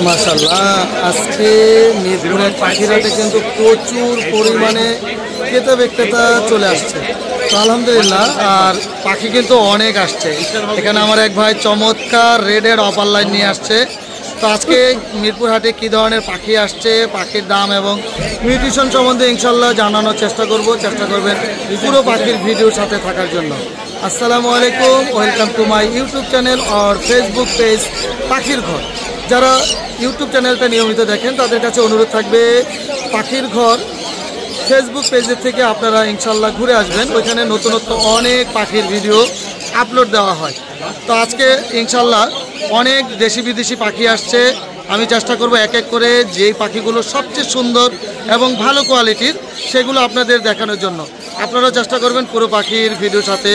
মাশাআল্লাহ, আজকে মিরপুরের পাখিরাটে কিন্তু প্রচুর পরিমাণে ক্রেতা বিক্রেতা চলে আসছে। তো আলহামদুলিল্লাহ, আর পাখি কিন্তু অনেক আসছে। এখানে আমার এক ভাই চমৎকার রেডের অপার লাইন নিয়ে আসছে। তো আজকে মিরপুর হাটে কী ধরনের পাখি আসছে, পাখির দাম এবং নিউট্রিশন সম্বন্ধে ইনশাল্লাহ জানানোর চেষ্টা করবেন পুরো পাখির ভিডিওর সাথে থাকার জন্য। আসসালামু আলাইকুম, welcome to my YouTube channel আর ফেসবুক পেজ পাখির ঘর। যারা ইউটিউব চ্যানেলটা নিয়মিত দেখেন তাদের কাছে অনুরোধ থাকবে পাখির ঘর ফেসবুক পেজের থেকে আপনারা ইনশাল্লাহ ঘুরে আসবেন। ওইখানে নতুনত্ব অনেক পাখির ভিডিও আপলোড দেওয়া হয়। তো আজকে ইনশাল্লাহ অনেক দেশি বিদেশি পাখি আসছে। আমি চেষ্টা করব এক এক করে যেই পাখিগুলো সবচেয়ে সুন্দর এবং ভালো কোয়ালিটির সেগুলো আপনাদের দেখানোর জন্য। আপনারাও চেষ্টা করবেন পুরো পাখির ভিডিওর সাথে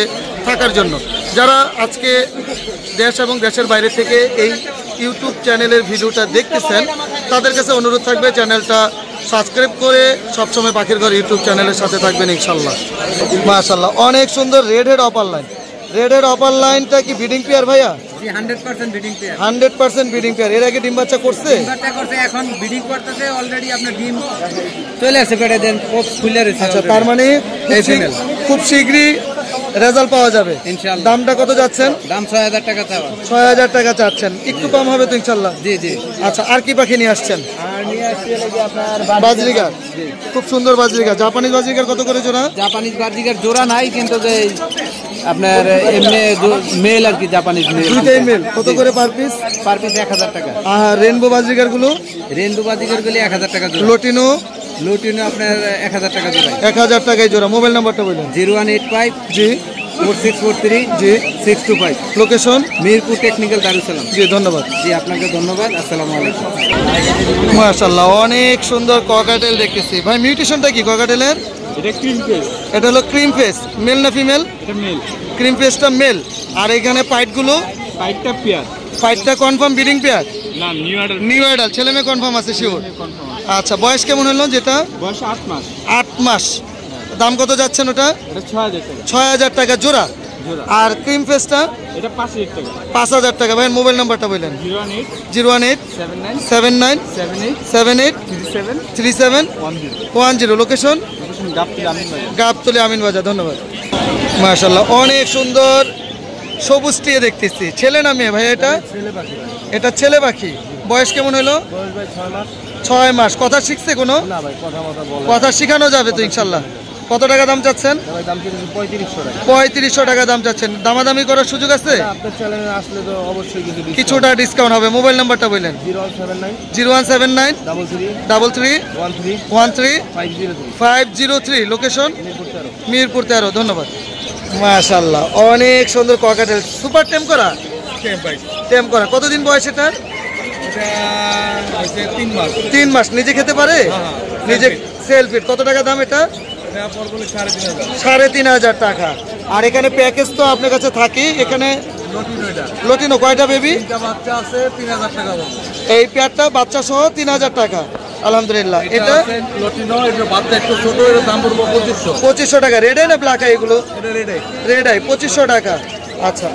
থাকার জন্য। যারা আজকে দেশ এবং দেশের বাইরে থেকে এই ইউটিউব চ্যানেলের ভিডিওটা দেখতেছেন তাদের কাছে অনুরোধ থাকবে চ্যানেলটা সাবস্ক্রাইব করে সবসময় পাখির ঘর ইউটিউব চ্যানেলের সাথে থাকবেন ইনশাল্লাহ। মাশাআল্লাহ, অনেক সুন্দর red head upper line. Red head অপার লাইনটা কি ব্রিডিং পেয়ার ভাইয়া? 100% ব্রিডিং পেয়ার। 100% breeding pair. এর আগে ডিম বাচ্চা করছে? ডিম বাচ্চা করছে, এখন ব্রিডিং করতেছে। অলরেডি আপনার ডিম চলে আসছে, পেটে দেন পপ খুলে রয়েছে। আচ্ছা, তার মানে খুব শীঘ্রই রেজাল্ট পাওয়া যাবে ইনশাআল্লাহ। দামটা কত যাচ্ছেন? দাম 6000 টাকা চাওয়া। 6000 টাকা চাচ্ছেন, একটু কম হবে তো ইনশাআল্লাহ? জি জি। আচ্ছা, আর কি পাখি নিয়ে আসছেন? আর নিয়ে আসছে আপনার বাজরিগার। খুব সুন্দর বাজরিগার। জাপানিজ বাজরিগার কত করে জোড়া? জাপানিজ বাজরিগার জোড়া নাই, কিন্তু যে আপনার এমনি মেল আর কি, জাপানিজ মেল, দুইটাই মেল। কত করে পার পিস? পার পিস 1000 টাকা। আর রেনবো বাজরিগার গুলো? রেনবো বাজরিগার গুলি 1000 টাকা জোড়া। লটিনো? লুটিনো আপনার 1000 টাকা জোড়া। 1000 টাকায় জোড়া। মোবাইল নাম্বারটা বলুন। 0185 জি 4643 জি 625। লোকেশন? মিরপুর টেকনিক্যাল দারুসালাম। জি, ধন্যবাদ। জি, আপনাকে ধন্যবাদ। আসসালামু আলাইকুম। মাশাআল্লাহ, অনেক সুন্দর ককাটেল দেখতেছি ভাই। মিউটেশনটা কি ককাটেলের? এটা ক্রিম ফেস। এটা হলো ক্রিম ফেস। মেল না ফিমেল? এটা মেল। ক্রিম ফেসটা মেল। আর এখানে পাইটগুলো? পাইটটা পেয়ার। পাইটটা কনফার্ম ব্রিডিং পেয়ার? না, নিউ অ্যাডাল। ছেলে মেয়ে কনফার্ম আছে শিওর? আচ্ছা, বয়স কেমন হলো যেটা? বয়স 8 মাস। 8 মাস। দাম কত যাচ্ছেন ওটা? এটা 6000 টাকা। 6000 টাকা জোড়া। আর ক্রিম ফেসটা? এটা 5000 টাকা। 5000 টাকা। ভাই মোবাইল নাম্বারটা বললেন। 018 79 78 37 10। লোকেশন? গাবতলী আমিন বাজার। ধন্যবাদ। মাশাআল্লাহ, অনেক সুন্দর সবুজ টিয়ে দেখতেছি। ছেলে না মেয়ে ভাই এটা? এটা ছেলে পাখি। বয়স কেমন হলো? 6 মাস। কথা শিখছে কোনো? কথা শিখানো যাবে তো ইনশাল্লাহ। কত টাকা দাম চাচ্ছেন? 3500 টাকা দাম চাচ্ছেন। দামাদামি করার সুযোগ আছে? কিছুটা ডিসকাউন্ট হবে। মোবাইল নাম্বারটা বললেন। 0179 33 13 503। লোকেশন? মিরপুর 13। ধন্যবাদ। মাশাআল্লাহ, অনেক সুন্দর ককাটেল। সুপার টেম করা? টেম করা। কতদিন বয়স এটার? 3 মাস। নিজে খেতে পারে? নিজে সেলফিট। কত টাকা দাম এটা? 3500 টাকা। আর এখানে প্যাকেজ তো আপনার কাছে থাকে। এখানে লটিনো কয়টা বেবি? এই পেয়ারটা বাচ্চা সহ 3000 টাকা। আলহামদুলিল্লাহ। এটা লটিনো, এটা বাচ্চা একটু ছোট, এর দাম পড়বে 2500 টাকা। রেড আই না ব্ল্যাক আই? এগুলো রেড আই। 2500 টাকা। আচ্ছা,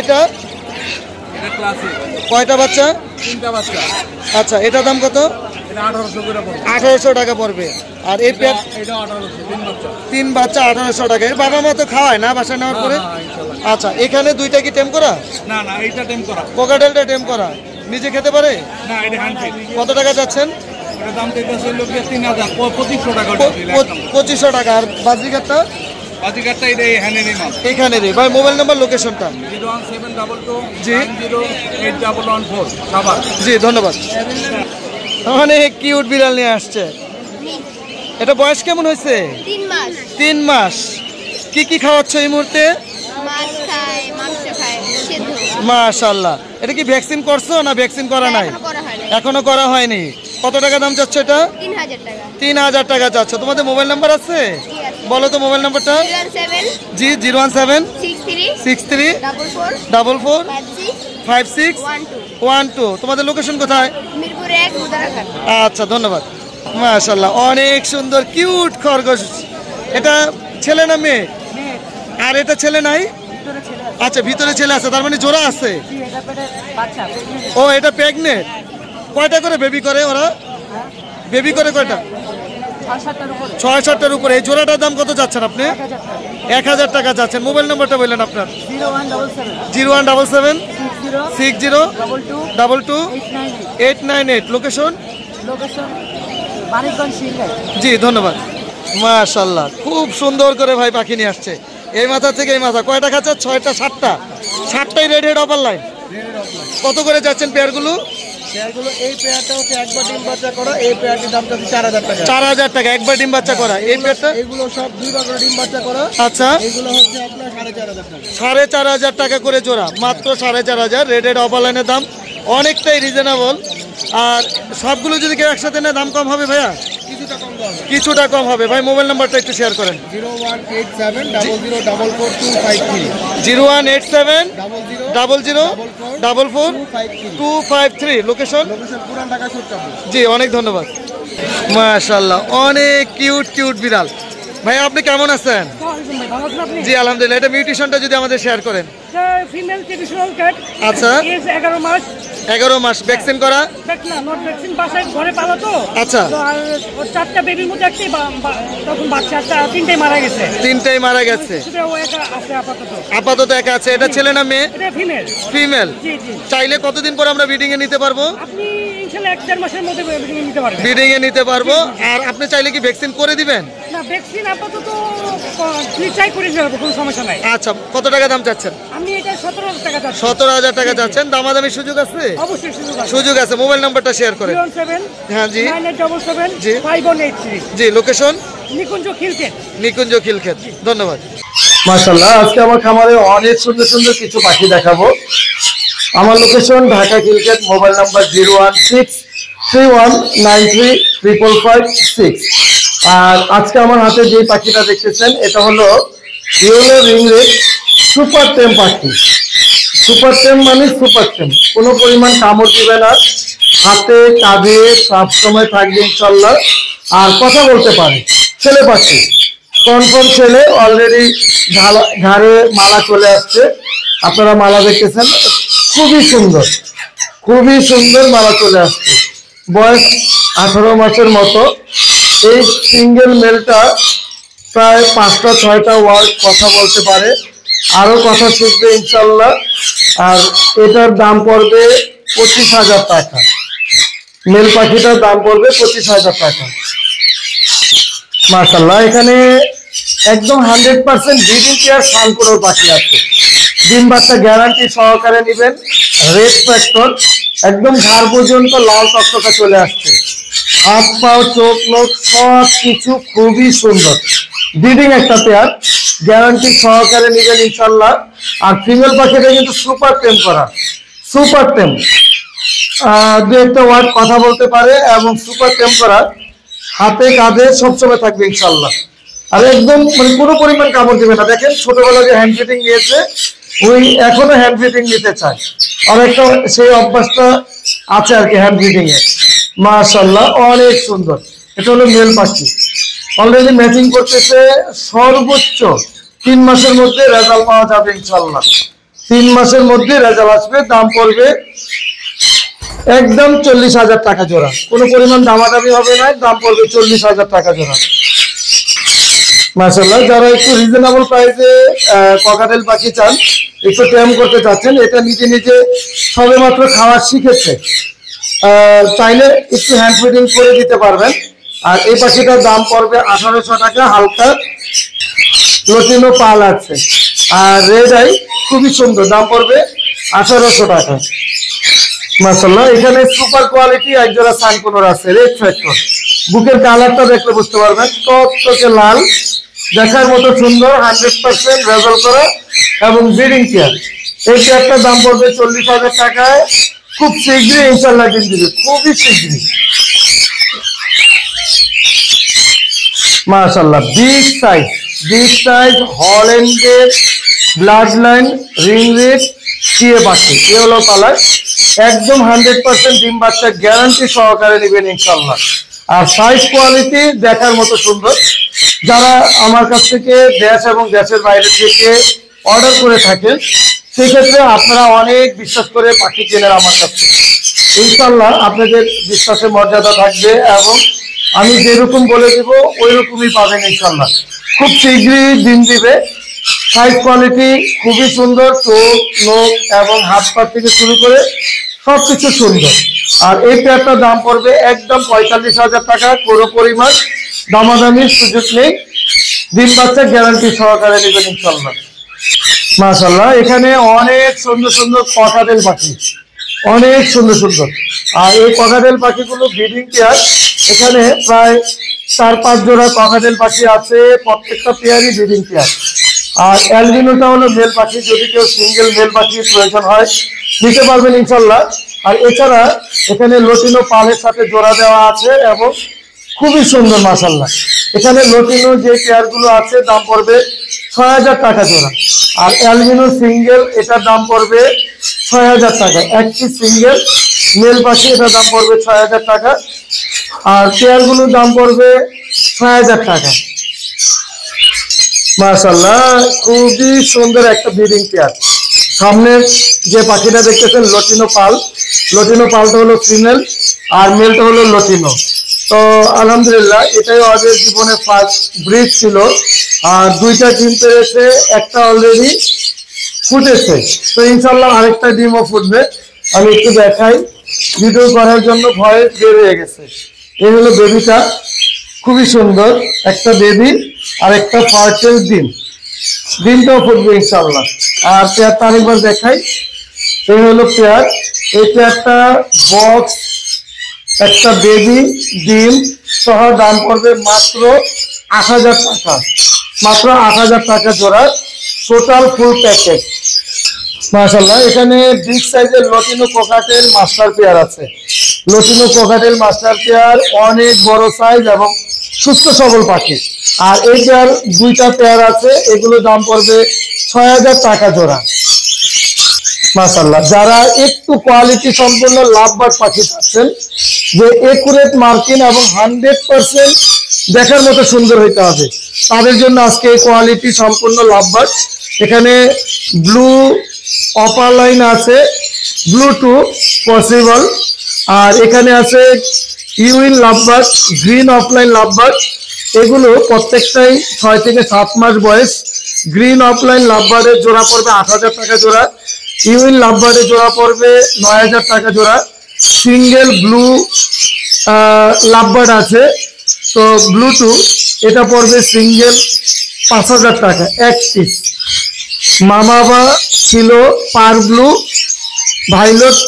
এটা কয়টা বাচ্চা? 3টা বাচ্চা। আচ্ছা, এটা দাম কত? 1800 টাকা পড়বে। আর এই পেয়ার? 3 বাচ্চা 1800 টাকা। এর বাবা মা তো খাওয়ায় না বাসায় নেওয়ার পরে? আচ্ছা, এখানে দুইটা কি টেম করা? না না, এইটা টেম করা। কোকাটেলটা টেম করা। নিজে খেতে পারে? না, এটা হ্যান্ডফিড। কত টাকা যাচ্ছেন? এটা দাম চাইতেছে লোক 3000 2500 টাকা। 2500 টাকা। আর বাজরিগারটা? বাজিকারটা এটা হ্যান্ডেরই মাল। এখানে রে ভাই। মোবাইল নাম্বার লোকেশনটা? 01722 জি 908114 সাভার। জি, ধন্যবাদ। অনেক কিউট বিড়াল নিয়ে আসছে। এটা বয়স কেমন হয়েছে? 3 মাস। 3 মাস। কি কি খাওয়াচ্ছ এই মুহূর্তে? মাছ খায়, মাংস খায়, সেদ্ধ। মাশাআল্লাহ। এটা কি ভ্যাকসিন করছো না ভ্যাকসিন করা নাই? এখনো করা হয়নি। কত টাকা দাম চাচ্ছ এটা? 3000 টাকা। 3000 টাকা চাচ্ছ। তোমাদের মোবাইল নাম্বার আছে? বলো তো মোবাইল নাম্বারটা। 017 জি 017 63 63 44 44 56 12। তোমাদের লোকেশন কোথায়? মিরপুর 1 মুদারাঘাট। আচ্ছা, ধন্যবাদ। মাশাআল্লাহ, অনেক সুন্দর কিউট খরগোশ। এটা ছেলে না মেয়ে? আর এটা ছেলে নাই? আচ্ছা, ভিতরে ছেলে আছে, তার মানে জোড়া আছে। ও এটা প্রেগনেন্ট, কয়টা করে বেবি করে ওরা? বেবি করে কয়টা? 6-7টার উপরে। এই জোড়াটার দাম কত যাচ্ছেন আপনি? 1000 টাকা যাচ্ছেন। মোবাইল নাম্বারটা বললেন আপনার? 0177 60 22 898। লোকেশন? জি ধন্যবাদ। মাশাআল্লাহ, খুব সুন্দর করে ভাই পাখি নিয়ে আসছে। এই মাথা থেকে এই মাথা কয়টা খাঁচা? 6টা 7টা? 7টাই রেড হেড অপার লাইন। কত করে যাচ্ছেন পেয়ারগুলো? এই পেয়ারটা হচ্ছে একবার ডিম বাচ্চা করা, এই পেয়ারটির দামটা হচ্ছে 4000 টাকা। 4000 টাকা একবার ডিম বাচ্চা করা। এই পেয়ারটা? এগুলো সব দুইবার করে ডিম বাচ্চা করা। আচ্ছা, এগুলো হচ্ছে আপনার 4500 টাকা। 4500 টাকা করে জোড়া, মাত্র 4500। রেড হেড অপার লাইনের দাম অনেকটাই রিজনেবল। আর সবগুলো যদি কেউ একসাথে নেয় দাম কম হবে ভাইয়া? কিছুটা কম হবে। ভাই মোবাইল নাম্বারটা একটু শেয়ার করেন। 0187 0044 0187 00 44 253। লোকেশন? পুরান ঢাকা সুট্টাপুর। জি অনেক ধন্যবাদ। মাশাআল্লাহ, অনেক কিউট কিউট বিড়াল। ভাই আপনি কেমন আছেন? জি আলহামদুলিল্লাহ। এটা মিউটেশনটা যদি আমাদের শেয়ার করেন। Female traditional cat. আচ্ছা, এজ 11 মাস। 11 মাস। ভ্যাকসিন করা? না, নট ভ্যাকসিন, বাসায় ঘরে পালা তো। আচ্ছা, তো আর ওর 4টা বেবির মধ্যে একটাই তখন বাচ্চা, 3টাই মারা গেছে। 3টাই মারা গেছে। শুধু ও একা আছে আপাতত। আপাতত একা আছে। এটা ছেলে না মেয়ে? এটা ফিমেল। ফিমেল। জি জি। চাইলে কতদিন পর আমরা ব্রিডিং এ নিতে পারবো? আপনি ইনশাআল্লাহ 1-1.5 মাসের মধ্যে ব্রিডিং নিতে পারবেন। ব্রিডিং এ নিতে পারবো। আর আপনি চাইলে কি ভ্যাকসিন করে দিবেন? না, ভ্যাকসিন আপাতত ফ্রি ট্রাই করে দিতে হবে, কোনো সমস্যা নাই। আচ্ছা, কত টাকা দাম চাচ্ছেন? আমি এটা 17000 টাকা চাচ্ছি। 17000 টাকা চাচ্ছেন। দামাদামি সুযোগ আছে? অবশ্যই সুযোগ আছে। মোবাইল নাম্বারটা শেয়ার করেন। 07 হ্যাঁ জি 9877 জি 5183। জি। লোকেশন? নিকুঞ্জ খিলকেট। নিকুঞ্জ খিলক্ষেত। ধন্যবাদ। মাশাআল্লাহ, আজকে আমার খামারে অনেক সুন্দর সুন্দর কিছু পাখি দেখাবো। আমার location Dhaka Khilkhet. Mobile number 01631935556। আর আজকে আমার হাতে যে পাখিটা দেখতেছেন এটা হলো ইয়েলো রিংরেড সুপার টেম পাখি। সুপার টেম মানে সুপার টেম, কোনো পরিমাণ কামড় দিবে না, হাতে কাঁধে সবসময় থাকবে ইনশাল্লাহ। আর কথা বলতে পারে, ছেলে পাখি, কনফার্ম ছেলে। অলরেডি ঘাড়ে মালা চলে আসছে, আপনারা মালা দেখতেছেন, খুবই সুন্দর, খুবই সুন্দর মালা চলে আসছে। বয়স 18 মাসের মতো। এই সিঙ্গেল মেলটা প্রায় 5টা-6টা ওয়ার্ড কথা বলতে পারে, আরো কথা শিখবে ইনশাল্লাহ। আর এটার দাম পড়বে 25000 টাকা। মেল পাখিটার দাম পড়বে 25000 টাকা। মাশাআল্লাহ, এখানে একদম 100% ব্রিডিং পেয়ার সানকুনোর পাখি আছে। ডিম বাচ্চা গ্যারান্টি সহকারে নেবেন। রেড ফ্যাক্টর, একদম ঘাড় পর্যন্ত লাল টকটকা চলে আসছে। হাত পাও চোখ লোক সব কিছু খুবই সুন্দর। ব্রিডিং একটা পেয়ার, গ্যারান্টি সহকারে নেবেন ইনশাল্লাহ। আর ফিমেল পাখিটা কিন্তু সুপার টেম করা, সুপার টেম। দু একটা ওয়ার্ড কথা বলতে পারে এবং সুপার টেম করা, হাতে কাঁধে সবসময় থাকবে ইনশাল্লাহ। আর একদম মানে কোনো পরিমাণ কামড় দিবে না। দেখেন ছোটবেলা যে হ্যান্ড ফিটিং নিয়েছে, ওই এখনো হ্যান্ড ফিটিং নিতে চায়। আর একটা সেই অভ্যাসটা আছে আর কি হ্যান্ড ফিটিং এর। মাশাআল্লাহ, অনেক সুন্দর। এটা হলো মেল পাখি, অলরেডি ম্যাচিং করতেছে। সর্বোচ্চ 3 মাসের মধ্যে রেজাল্ট পাওয়া যাবে ইনশাল্লাহ। 3 মাসের মধ্যে রেজাল্ট আসবে। দাম পড়বে একদম 40000 টাকা জোড়া, কোনো পরিমাণ দামাদামি হবে না। দাম পড়বে 40000 টাকা জোড়া। মাশাআল্লাহ, যারা একটু রিজনেবল প্রাইসে ককাটেল পাখি চান, একটু টেম করতে চাচ্ছেন, এটা নিজে নিজে সবেমাত্র খাওয়া শিখেছে, চাইলে একটু হ্যান্ড ফিডিং করে দিতে পারবেন। আর এই পাখিটার দাম পড়বে 1800 টাকা। হালকা লটিনো পাল আছে আর রেড আই, খুবই সুন্দর। দাম পড়বে 1800 টাকা। মাশাআল্লাহ, এখানে সুপার কোয়ালিটি একজোড়া সানকুনোর আছে, রেড ফ্যাক্টর। বুকের কালারটা দেখলে বুঝতে পারবেন, টকটকে লাল, দেখার মতো সুন্দর, 100% রেজাল্ট করা এবং ব্রিডিং পেয়ার। এই পেয়ারটার দাম পড়বে 40000 টাকায়। খুব শীঘ্রই ইনশাল্লাহ দিন দিবে, খুবই শীঘ্রই। মাশাআল্লাহ, বিগ সাইজ হল্যান্ডের ব্লাড লাইন রিং রেড চিয়ে পাখি, এ হলো কালার। একদম 100% ডিম বাচ্চা গ্যারান্টি সহকারে নেবেন ইনশাল্লাহ। আর সাইজ কোয়ালিটি দেখার মতো সুন্দর। যারা আমার কাছ থেকে দেশ এবং দেশের বাইরে থেকে অর্ডার করে থাকেন, সেক্ষেত্রে আপনারা অনেক বিশ্বাস করে পাখি কেনেন আমার কাছে। ইনশাল্লাহ আপনাদের বিশ্বাসের মর্যাদা থাকবে এবং আমি যেরকম বলে দিব ওই রকমই পাবেন ইনশাল্লাহ। খুব শীঘ্রই ডিম দিবে। সাইজ কোয়ালিটি খুবই সুন্দর, চোখ নখ এবং হাত পা থেকে শুরু করে সবকিছু সুন্দর। আর এই পেয়ারটার দাম পড়বে একদম 45,000 টাকা। কোনো পরিমাণ দামাদামির সুযোগ নেই, ডিম বাচ্চা গ্যারান্টি সহকারে নেবেন ইনশাল্লাহ। মাশাআল্লাহ, এখানে অনেক সুন্দর সুন্দর ককাটেল পাখি, অনেক সুন্দর সুন্দর। আর এই ককাটেল পাখিগুলো ব্রিডিং পেয়ার। এখানে প্রায় 4-5 জোড়া ককাটেল পাখি আছে, প্রত্যেকটা পেয়ারই ব্রিডিং পেয়ার। আর অ্যালবিনোটা হলো মেল পাখি, যদি কেউ সিঙ্গেল মেল পাখির প্রয়োজন হয় নিতে পারবেন ইনশাল্লাহ। আর এছাড়া এখানে লটিনো পালের সাথে জোড়া দেওয়া আছে এবং খুবই সুন্দর মাশাআল্লাহ। এখানে লটিনো যে পেয়ারগুলো আছে দাম পড়বে 6,000 টাকা জোড়া। আর অ্যালবিনো সিঙ্গেল এটার দাম পড়বে 6,000 টাকা। একটি সিঙ্গেল মেল পাখি, এটার দাম পড়বে 6,000 টাকা। আর পেয়ারগুলোর দাম পড়বে 6,000 টাকা। মাশাআল্লাহ, খুবই সুন্দর একটা ব্রিডিং পেয়ার। সামনের যে পাখিটা দেখতেছেন লটিনো পাল, লটিনো পালটা হলো ফিমেল আর মেলটা হলো লটিনো। তো আলহামদুলিল্লাহ এটাই ওদের জীবনে ফার্স্ট ব্রিড ছিল। আর দুইটা ডিম পেড়েছে, একটা অলরেডি ফুটেছে। তো ইনশাল্লাহ আরেকটা ডিমও ফুটবে। আমি একটু দেখাই, ভিডিও করার জন্য ভয়ে বের হয়ে গেছে। এই হলো বেবিটা, খুবই সুন্দর একটা বেবি আর একটা ফার্টেল ডিম, ডিমটাও ফুটবে ইনশাল্লাহ। আর পেয়ারটা আরেকবার দেখাই, এই হলো পেয়ার। এই পেয়ারটা বক্স একটা বেবি ডিম সহ দাম পড়বে মাত্র 8,000 টাকা, মাত্র 8,000 টাকা জোড়া, টোটাল ফুল প্যাকেজ। মাশাআল্লাহ, এখানে বিগ সাইজের লটিনো কোকাটেল মাস্টার পেয়ার আছে। লটিনো কোকাটেল মাস্টার পেয়ার অনেক বড় সাইজ এবং সুস্থ সবল পাখি। আর এই পেয়ার দুইটা পেয়ার আছে, এগুলো দাম পড়বে 6,000 টাকা জোড়া। মাশাআল্লাহ, যারা একটু কোয়ালিটি সম্পন্ন লাভবার্ড পাখি পাচ্ছেন, যে একুরেট মার্কিং এবং 100% দেখার মতো সুন্দর হইতে হবে, তাদের জন্য আজকে কোয়ালিটি সম্পূর্ণ লাভবার্ড। এখানে ব্লু অপার লাইন আছে, ব্লু টু পসিবল। আর এখানে আছে ইউইন লাভবার্ড, গ্রিন অফলাইন লাভবার্ড। এগুলো প্রত্যেকটাই 6 থেকে 7 মাস বয়স। গ্রিন অফলাইন লাভবার্ডের জোড়া পড়বে 8,000 টাকা জোড়া। ইউইন লাভবার্ডের জোড়া পড়বে 9,000 টাকা জোড়া। সিঙ্গেল ব্লু লাভবার্ড আছে, তো ব্লু টু, এটা পড়বে সিঙ্গেল 5,000 টাকা এক পিস। মামাবা ছিল পার ব্লু, ভাইলট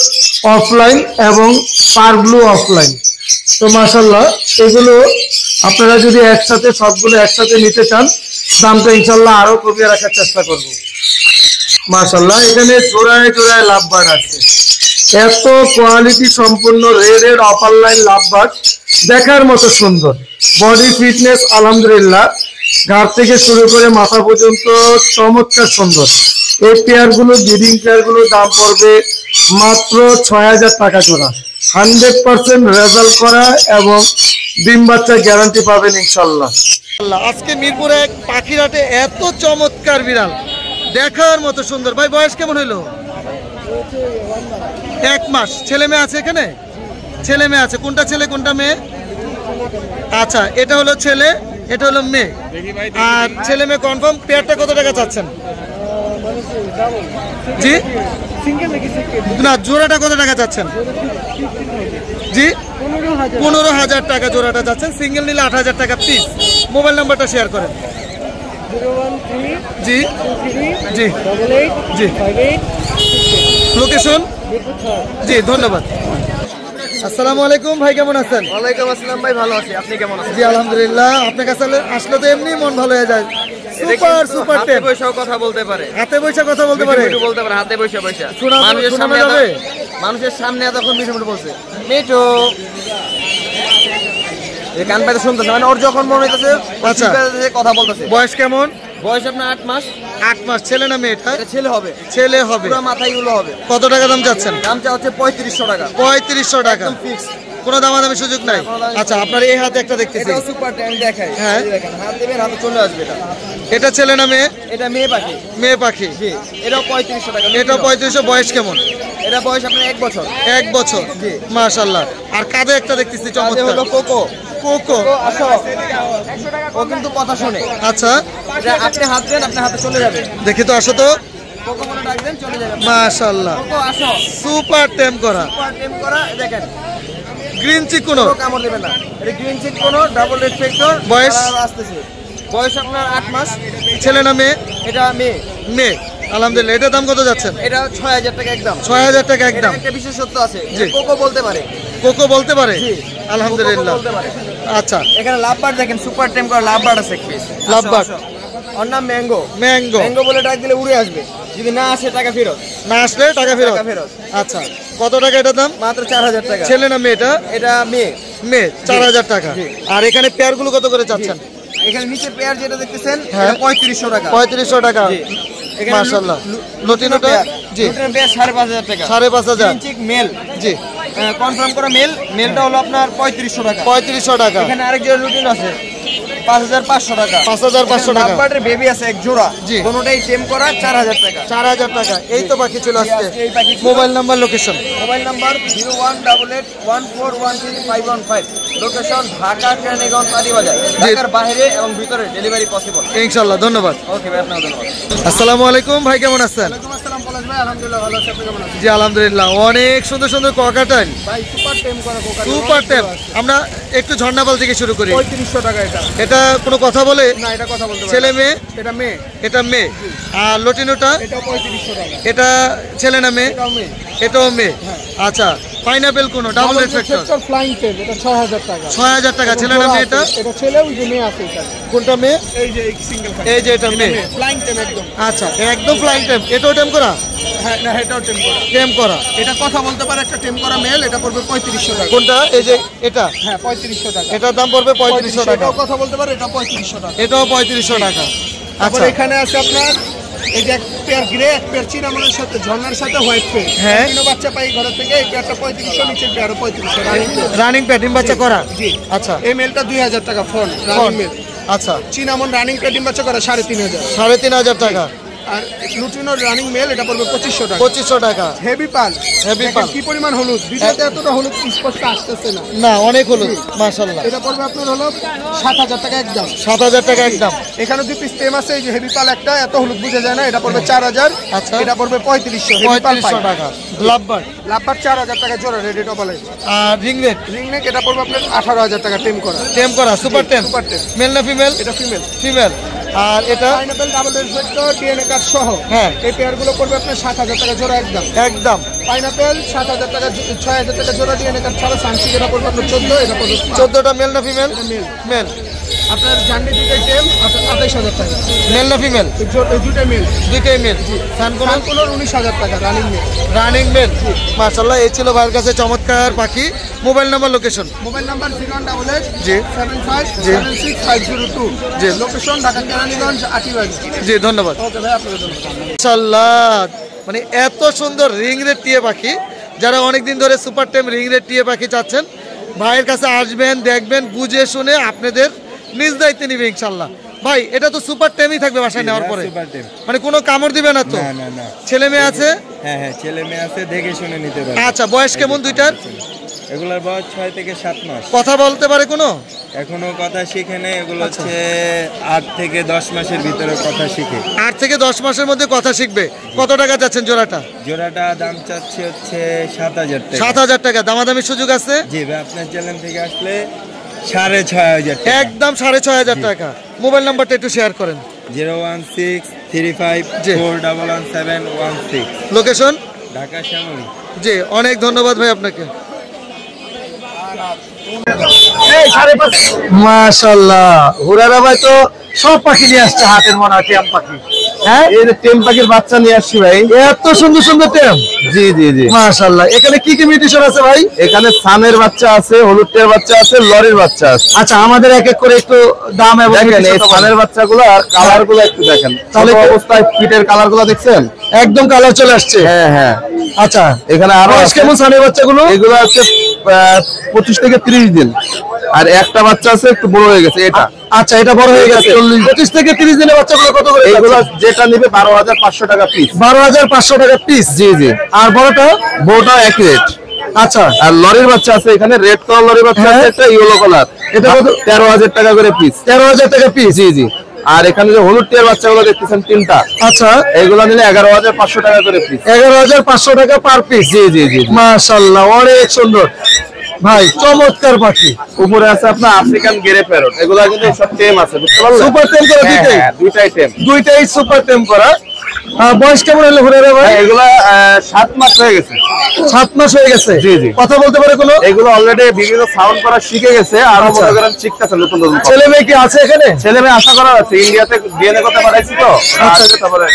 অফলাইন এবং পার ব্লু অফলাইন। তো মাশাআল্লাহ, এগুলো আপনারা যদি একসাথে সবগুলো একসাথে নিতে চান, দামটা ইনশাল্লাহ আরো কমিয়ে রাখার চেষ্টা করব। মাশাআল্লাহ, এখানে জোড়ায় জোড়ায় লাভবার্ড আছে, এত কোয়ালিটি সম্পূর্ণ রেড অপার লাইন লাভবার্ড, দেখার মতো সুন্দর। বডি ফিটনেস আলহামদুলিল্লাহ, ঘাড় থেকে শুরু করে মাথা পর্যন্ত চমৎকার সুন্দর। এই পেয়ারগুলো ব্রিডিং পেয়ারগুলোর দাম পড়বে মাত্র 6,000 টাকা জোড়া। 100% রেজাল্ট করা এবং ডিম বাচ্চা গ্যারান্টি পাবেন ইনশাল্লাহ। আজকে মিরপুরে এক পাখিরহাটে এত চমৎকার বিড়াল, দেখার মতো সুন্দর। ভাই বয়স কেমন হইলো? 1 মাস। ছেলে মেয়ে আছে এখানে? ছেলে মেয়ে আছে। কোনটা ছেলে কোনটা মেয়ে? আচ্ছা, এটা হলো ছেলে, এটা হলো মেয়ে। আর ছেলে মেয়ে কনফার্ম। পেয়ারটা কত টাকা চাচ্ছেন? জি না, জোড়াটা কত টাকা চাচ্ছেন? জি 15,000 টাকা জোড়াটা চাচ্ছেন। সিঙ্গেল নিলে 8,000 টাকা পিস। মোবাইল নাম্বারটা শেয়ার করেন। জি জি জি, লোকেশন? জি, ধন্যবাদ। আসসালামু আলাইকুম ভাই, কেমন আছেন? ওয়ালাইকুম আসসালাম ভাই, ভালো আছি। আপনি কেমন আছেন? জি আলহামদুলিল্লাহ। আপনার কাছে আসলে তো এমনি মন ভালো হয়ে যায়। সুপার সুপার হাতে টেপ, বসেও কথা বলতে পারে, হাতে বসে কথা বলতে পারে, মিঠু বলতে পারে, হাতে বসে বসে। মানুষের সামনে এতক্ষণ মিঠু মিঠু বলছে, মিঠু এই কান পাইতে শুনতেছে, মানে ওর যখন মনে হইতেছে আচ্ছা কথা বলতেছে। বয়স কেমন? বয়স আপনার 8 মাস। 8 মাস। ছেলে না মেয়েটা? এটা ছেলে হবে। ছেলে হবে। পুরো মাথায় গুলো হবে। কত টাকা দাম চাচ্ছেন? দামটা হচ্ছে 3500 টাকা। 3500 টাকা ফিক্স। কোনো দামাদামি সুযোগ নাই। আচ্ছা, আপনার এই হাতে একটা দেখতেছি। এটাও সুপার টেম দেখাই। হ্যাঁ। এই দেখেন হাত দেবেন হাতে চলে আসবে এটা। এটা ছেলে না মেয়ে? এটা মেয়ে পাখি। মেয়ে পাখি। জি, এটাও 3500 টাকা। এটা 3500। বয়স কেমন? এটা বয়স আপনার 1 বছর। 1 বছর। জি। মাশাআল্লাহ। আর কাঁধে একটা দেখতেছি এটা চমৎকার। হলো কোকো। কোকো। ও আসো। ও কিন্তু কথা শুনে। আচ্ছা, এটা আপনি হাত দেন আপনার হাতে চলে যাবে। দেখি তো, আসো তো। কোকো বলে ডাক দেন চলে যাবে। মাশাআল্লাহ, কোকো আসো। সুপার টেম করা, সুপার টেম করা। দেখেন গ্রিন চিকুনো। কোনো কামড় দেবে না। এটা গ্রিন চিক কোনো ডাবল রেড ফ্যাক্টর। বয়স? আসতেছে। বয়স আপনার 8 মাস। ছেলে না মেয়ে? এটা মেয়ে। মেয়ে। আলহামদুলিল্লাহ। এটার দাম কত যাচ্ছেন? এটা 6000 টাকা একদম। 6000 টাকা একদম। একটা বিশেষত্ব আছে, জি। কোকো বলতে পারে। কোকো বলতে পারে? জি। আলহামদুলিল্লাহ। কোকো বলতে পারে। আচ্ছা, এখানে লাভবার্ড দেখেন, সুপার টেম করা লাভবার্ড আছে এক পিস। লাভবার্ড। ওর নাম ম্যাঙ্গো। ম্যাঙ্গো। ম্যাঙ্গো বলে ডাক দিলে উড়ে আসবে, যদি না আসে টাকা ফেরত। না আসলে টাকা ফেরত। টাকা ফেরত। আচ্ছা, কত টাকা এটার দাম? মাত্র 4000 টাকা। ছেলে না মেয়েটা? এটা মেয়ে। মেয়ে। 4000 টাকা। জি। আর এখানে পেয়ার গুলো কত করে চাচ্ছেন? এখানে নিচে পেয়ার যেটা দেখতেছেন হ্যাঁ। এটা 3500 টাকা। 3500 টাকা। জি। এখানে মাশাআল্লাহ। লটিনোটা? জি। লুটিনো পেয়ার 5500 টাকা। 5500। Green cheek male. জি। কনফার্ম করা মেল। মেলটা হলো আপনার 3500 টাকা। 3500 টাকা। এখানে আরেক জোড়া লুটিন আছে 5500 টাকা। 5500 টাকা। লাভবার্ডের বেবি আছে এক জোড়া। জি। কোনোটাই টেম করা 4000 টাকা। 4000 টাকা। এই তো বাকি ছিল আজকে। এই বাকি ছিল। Mobile number, location? Mobile number 018814131515। Location Dhaka Keraniganj Kalibazar. ঢাকার বাইরে এবং ভিতরে ডেলিভারি পসিবল। ইনশাআল্লাহ। ধন্যবাদ। ওকে ভাই, আপনাকে ধন্যবাদ। আসসালামু আলাইকুম ভাই, কেমন আছেন? ওয়ালাইকুম আসসালাম পলাশ ভাই, আলহামদুলিল্লাহ ভালো আছি। আপনি কেমন আছেন? জি আলহামদুলিল্লাহ। অনেক সুন্দর সুন্দর ককাটাইল, ভাই সুপার টেম করা কোকা। সুপার টেম। আমরা একটু ঝর্ণাপাল থেকে শুরু করি। 3500 টাকা এটা। এটা কোনো কথা বলে? না, এটা কথা বলতে পারে। ছেলে মেয়ে? এটা মেয়ে। এটা মেয়ে। আর লটিনোটা? এটাও 3500 টাকা। এটা ছেলে না মেয়ে? এটাও মেয়ে। এটাও মেয়ে। আচ্ছা, পাইনাপেল কোনো double red factor? Flying tame, এটা 6000 টাকা। 6000 টাকা। ছেলে না মেয়ে এটা? এটা ছেলে, ওই যে মেয়ে আছে এটা। কোনটা মেয়ে? এই যে সিঙ্গেল ফাইন। এই যে এটা মেয়ে। ফ্লাইং টেম একদম। আচ্ছা, একদম ফ্লাইং টেম। এটাও টেম করা? হ্যাঁ, না এটাও টেম করা। টেম করা। এটা কথা বলতে পারে, একটা টেম করা মেল। এটা পড়বে 3500 টাকা। কোনটা? এই যে এটা? হ্যাঁ, 3500 টাকা। এটার দাম পড়বে 3500 টাকা। এটাও কথা বলতে পারে, এটা 3500 টাকা। এটাও 3500 টাকা। তারপর আচ্ছা, এখানে আছে আপনার এই যে এক পেয়ার গ্রে, এক পেয়ার চিনামনের সাথে ঝর্ণার সাথে হোয়াইট পেয়ার। হ্যাঁ। তিনও বাচ্চা পাই ঘর থেকে। এই পেয়ারটা 3500, নিচের পেয়ারও 3500 রানিং পেয়ার। রানিং প্যাটিং বাচ্চা করা? জি। আচ্ছা। এই মেলটা 2000 টাকা ফোন রানিং মেল। আচ্ছা, চিনামন রানিং পেটিং বাচ্চা করা 3500। 3500 টাকা। আর লুটিনো রানিং মেল, এটা পড়বে 2500 টাকা। 2500 টাকা। হেভি পাল। হেভি দেখেন পাল। কি পরিমাণ হলুদ, ভিডিওতে এতটা হলুদ স্পষ্ট আসতেছে না। না, অনেক হলো মাশাআল্লাহ। এটা পড়বে আপনার হলো 7000 টাকা একদম। 7000 টাকা একদম। এখানে 2 পিস টেম আছে, এই যে হেভি পাল একটা, এত হলুদ বুঝে যায় না। এটা পড়বে 4000। আচ্ছা। এটা পড়বে 3500। হেভি পাল 3500 টাকা। লাভবার্ড লাভবার 4000 টাকা জোড়া রেডি টপালে। আর রিংনেট রিংনেক এটা পড়বে আপনার 18000 টাকা টেম করা। টেম করা সুপার টেম। সুপার টেম। মেল না ফিমেল? এটা ফিমেল। ফিমেল। আর এটা? Pineapple double red DNA card সহ। হ্যাঁ। এই পেয়ারগুলো পড়বে আপনার 7000 টাকা জোড়া একদম। একদম। পাইনাপেল 7000 টাকা, 6000 টাকা জোড়া ডিএনএ কার্ড ছাড়া। সানসিক এটা পড়বে আপনার 14, এটা পড়বে 14টা মেল না ফিমেল? মেল। মেল। আপনার জান্ডি দুইটাই টেম, আপনার 28000 টাকা। মেল না ফিমেল? এই দুইটাই মেল। দুইটাই মেল। সানকোনো? সানকুলোর 19000 টাকা রানিং মেল। Running male. মাশাআল্লাহ। এই ছিল ভাইয়ের কাছে চমৎকার পাখি। Mobile number, location? Mobile number 0188 জি। 757652। জি। লোকেশন ঢাকা কেরানীগঞ্জ আটিবাড়ি। জি, ধন্যবাদ। ওকে ভাই, আপনাকে ধন্যবাদ। মাশাআল্লাহ। মানে এত সুন্দর রিং রেড টিয়ে পাখি, যারা অনেকদিন ধরে সুপার টেম রিং রেড টিয়ে পাখি চাচ্ছেন, ভাইয়ের কাছে আসবেন, দেখবেন, বুঝে শুনে আপনাদের নিজ দায়িত্বে নিবে ইনশাল্লাহ। ভাই, এটা তো সুপার টেমই থাকবে বাসায় নেওয়ার পরে? মানে কোনো কামড় দিবে না তো? না। ছেলে মেয়ে আছে? হ্যাঁ, ছেলে মেয়ে আছে, দেখে শুনে নিতে পারে। আচ্ছা, বয়স কেমন দুইটার? এগুলোর বয়স 6 থেকে 7 মাস। কথা বলতে পারে কোনো? এখনো কথা শিখে নেই। এগুলো হচ্ছে 8 থেকে 10 মাসের ভিতরে কথা শিখে। 8 থেকে 10 মাসের মধ্যে কথা শিখবে। কত টাকা যাচ্ছেন জোড়াটা? জোড়াটা দাম চাচ্ছে হচ্ছে 7000 টাকা। 7000 টাকা। দামাদামির সুযোগ আছে? জি ভাই, আপনার চ্যানেল থেকে আসলে 6500 টাকা। একদম 6500 টাকা। মোবাইল নাম্বারটা একটু শেয়ার করেন। 01635411716। লোকেশন? ঢাকা শ্যামলী। জি, অনেক ধন্যবাদ ভাই আপনাকে। মাশাআল্লাহ, হুরারা ভাই তো সব পাখি নিয়ে আসছে হাতের মনে হয়, টেম পাখি। হ্যাঁ, এই যে টেম পাখির বাচ্চা নিয়ে আসছি ভাই। এত সুন্দর সুন্দর টেম। জি জি জি, মাশাআল্লাহ। এখানে কি কি মিউটেশন আছে ভাই? এখানে সানের বাচ্চা আছে, হলুদ টের বাচ্চা আছে, লরির বাচ্চা আছে। আচ্ছা, আমাদের এক এক করে একটু দাম এবং দেখেন এই mutation সানের বাচ্চাগুলো আর কালার গুলো একটু দেখেন। তাহলে তাহলে অবস্থায় ফিটের কালার গুলো দেখছেন? একদম কালার চলে আসছে। হ্যাঁ হ্যাঁ। আচ্ছা, এখানে আরো বয়স আছে। কেমন সানের বাচ্চাগুলো? এগুলো হচ্ছে 25 থেকে 30 দিন। আর একটা বাচ্চা আছে একটু বড় হয়ে গেছে এটা। আচ্ছা, এটা বড় হয়ে গেছে। 25 থেকে 30 দিনের বাচ্চাগুলো কত করে? এইগুলো যেটা নিবে 12,500 টাকা পিস। 12,500 টাকা পিস। জি জি। আর বড়টা একই রেট। আচ্ছা, আর লরির বাচ্চা আছে এখানে, রেড কালার লরির বাচ্চা আছে একটা, ইয়েলো কালার, এটা 13,000 টাকা করে পিস। 13,000 টাকা পিস। জি জি। আর এখানে যে হলুদ টিয়ার বাচ্চাগুলো দেখতেছেন তিনটা, আচ্ছা, এইগুলো নিলে 11,500 টাকা করে পিস। 11,500 টাকা পার পিস। জি জি জি। মাশাআল্লাহ, অনেক সুন্দর ভাই, চমৎকার পাখি। উপরে আছে আপনার আফ্রিকান গ্রে প্যারট, এগুলো কিন্তু সব টেম আছে, বুঝতে পারলেন? সুপার টেম করা দুইটাই? দুইটাই টেম, দুইটাই সুপার টেম করা। বয়স কেমন হলো ঘুরে রে ভাই? এগুলো 7 মাস হয়ে গেছে। 7 মাস হয়ে গেছে। জি জি। কথা বলতে পারে কোনো? এগুলো অলরেডি বিভিন্ন সাউন্ড করা শিখে গেছে, আর মনে করেন শিখতেছে নতুন নতুন। ছেলে মেয়ে কি আছে এখানে? ছেলে মেয়ে আশা করা আছে, ইন্ডিয়াতে ডিএনএ করতে পাঠাইছি তো। আচ্ছা,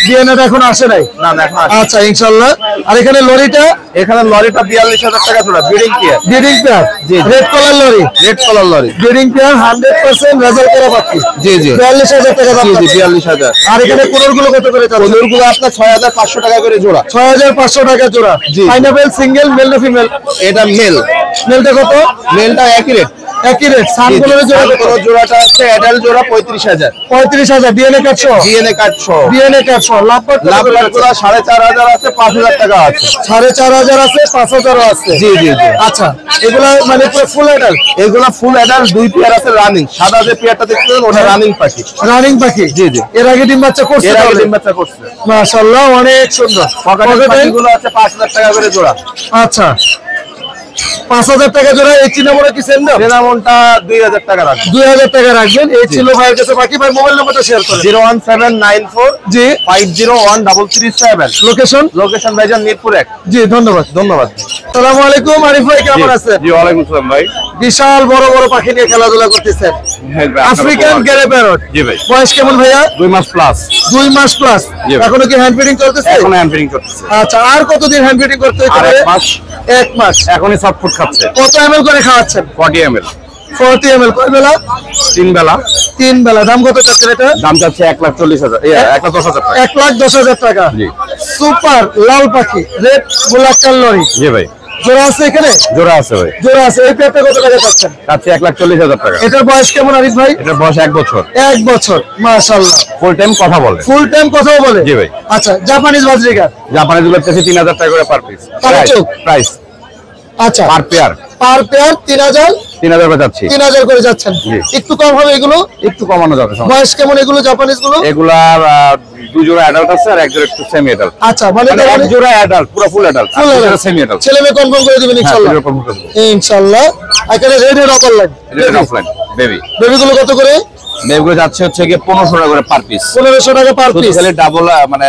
ডিএনএ এখন আসে নাই? না না, এখন আসে। আচ্ছা, ইনশাআল্লাহ। আর এখানে লরিটা? এখানে লরিটা 42,000 টাকা জোড়া, ব্রিডিং পেয়ার। Breeding pair. জি। Red colour lory? Red colour lory, breeding pair, 100% result করা পাখি। জি জি। 42,000 টাকা দাম। জি জি, 42,000। আর এখানে কোনরগুলো কত করে চাচ্ছেন? কোনরগুলো আপনার 6,500 টাকা করে জোড়া। 6,500 টাকা জোড়া। জি। পাইনাপেল সিঙ্গেল, মেল না ফিমেল? এটা মেল। মেলটা কত? মেলটা একই রেট। একই রেট। সানগুলোর জোড়া কত? জোড়াটা আছে অ্যাডাল্ট জোড়া 35,000। 35,000 ডিএনএ কার্ড সহ? ডিএনএ কার্ড সহ। ডিএনএ কার্ড সহ। লাভবাট লাভগুলো 4,500 আছে, 5,000 টাকা আছে। 4,500 আছে, 5,000 আছে। জি জি জি। আচ্ছা, এগুলা মানে পুরো ফুল অ্যাডাল্ট? এগুলা ফুল অ্যাডাল্ট, 2 পেয়ার আছে রানিং। সাদা যে পেয়ারটা দেখছেন ওটা রানিং পাখি। রানিং পাখি? জি জি। এর আগে ডিম বাচ্চা করছে? এর আগে ডিম বাচ্চা করছে। মাশাআল্লাহ, অনেক সুন্দর। পকেটগুলো আছে 5,000 টাকা করে জোড়া। আচ্ছা, 5,000 টাকা জোড়া। এই চিনামোনা কি সেল দাম? চিনামনটা 2,000 টাকা রাখবেন। 2,000 টাকা রাখবেন। এই ছিল ভাইয়ের কাছে বাকি। ভাই মোবাইল নাম্বারটা শেয়ার করেন। 01794 জি 501337। লোকেশন? লোকেশন ভাইজান মিরপুর 1। জি, ধন্যবাদ। ধন্যবাদ। আসসালামু আলাইকুম, আরিফ ভাই কেমন আছেন? জি ওয়ালাইকুম আসসালাম ভাই। বিশাল বড় বড় পাখি নিয়ে খেলাধুলা করতেছেন। African grey parrot. জি ভাই। বয়স কেমন ভাইয়া? 2 মাস প্লাস। 2 মাস প্লাস। জি ভাই। এখনো কি হ্যান্ড ফিডিং চলতেছে? এখন হ্যান্ড ফিডিং করতেছে। আচ্ছা, আর কতদিন হ্যান্ড ফিডিং করতে হতে আর পারে? 1 মাস। 1 মাস। এখনই সফট ফুড খাচ্ছে। কত ml করে খাওয়াচ্ছেন? 40 ml। 40 ml। কয় বেলা? 3 বেলা। 3 বেলা। দাম কত চাচ্ছেন এটা? দাম যাচ্ছে 1,40,000, 1,10,000 টাকা। 1,10,000 টাকা। জি। সুপার লাল পাখি, রেড ব্ল্যাক কালারি। জি ভাই। জোড়া আছে এখানে? জোড়া আছে ভাই। জোড়া আছে। এই পেয়ারটা কত টাকা চাচ্ছেন? যাচ্ছে 1,40,000 টাকা। এটার বয়স কেমন আরিফ ভাই? এটার বয়স 1 বছর। 1 বছর। মাশাআল্লাহ, ফুল টাইম কথা বলে। ফুল টাইম কথাও বলে? জি ভাই। আচ্ছা, জাপানিজ বাজরিকা? জাপানি গুলো হচ্ছে 3,000 টাকা করে পার পিস। কালাচুক? প্রাইস আচ্ছা, পার পেয়ার পার পেয়ার 3,000 করে যাচ্ছে। 3,000 করে যাচ্ছেন। জি। একটু কম হবে এগুলো? একটু কমানো যাবে। বয়স কেমন এগুলো জাপানিজ গুলো? এগুলা 2 জোড়া অ্যাডাল্ট আছে আর 1 জোড়া একটু সেমি অ্যাডাল্ট। আচ্ছা, মানে 1 জোড়া অ্যাডাল্ট, পুরো ফুল অ্যাডাল্ট, আর 2 জোড়া সেমি অ্যাডাল্ট। ছেলে মেয়ে কনফার্ম করে দিবেন ইনশাআল্লাহ? ইনশাআল্লাহ। এখানে red head offline offline baby. বেবিগুলো কত করে? বেবিগুলো যাচ্ছে হচ্ছে গিয়ে 1500 টাকা করে পার পিস। 1500 টাকা পার শুধু পিস। খালি ডাবল মানে